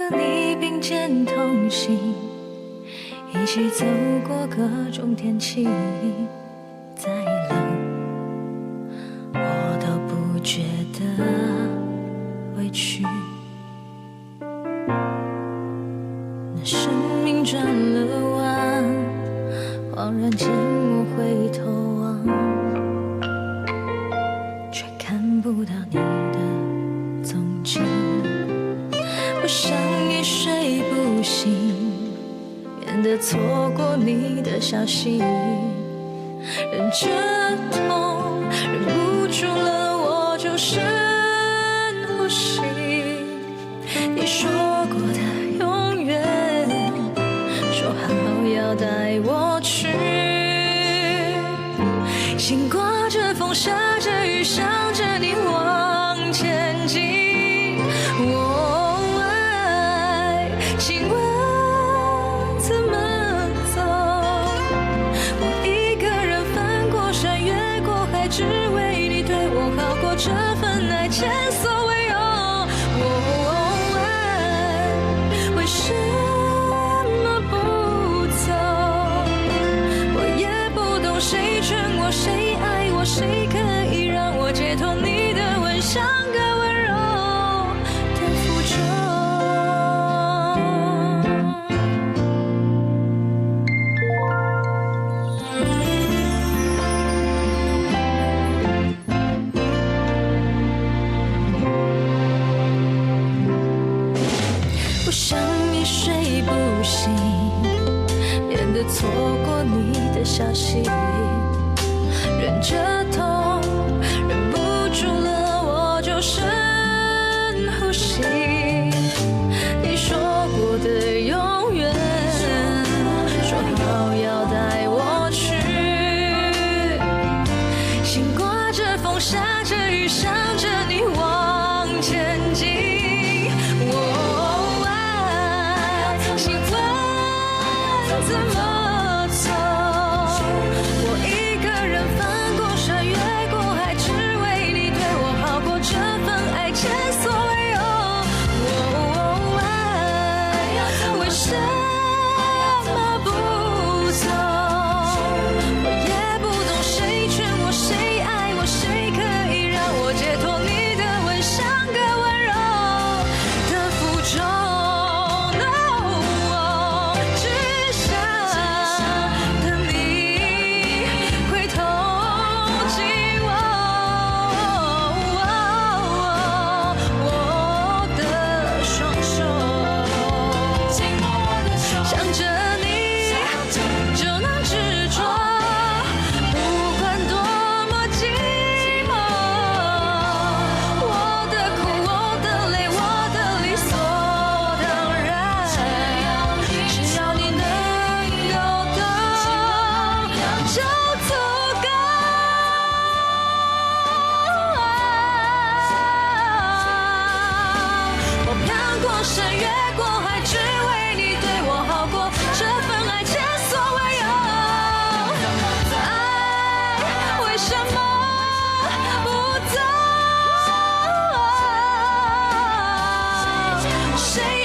和你并肩同行，一起走过各种天气，再冷我都不觉得委屈。那生命转了弯，恍然间我回头望，却看不到你的踪迹。我想一睡不醒，免得错过你的消息，忍着痛，忍不住了我就深呼吸。你说过的永远，说好要带我去，心刮着风，下着雨，想着你往前进。请问怎么走？我一个人翻过山，越过海，只为你对我好过，这份爱前所未有。为什么不走？我也不懂，谁劝我，谁爱我，谁可以让我解脱你的吻，像个温柔的符咒。我想一睡不醒，免得错过你的消息，忍着痛，忍不住了我就深呼吸。你说过的永远，说好要带我去，心刮着风，下着雨，想着你往前进。怎么走？我一个人翻过山，越过海，只为你对我好过，这份爱前所未有。为什么不走？我也不懂，谁劝我，谁爱我，谁可以让我解脱你的吻，像个温柔的符咒。山越过海，只为你对我好过，这份爱前所未有。爱为什么不走？谁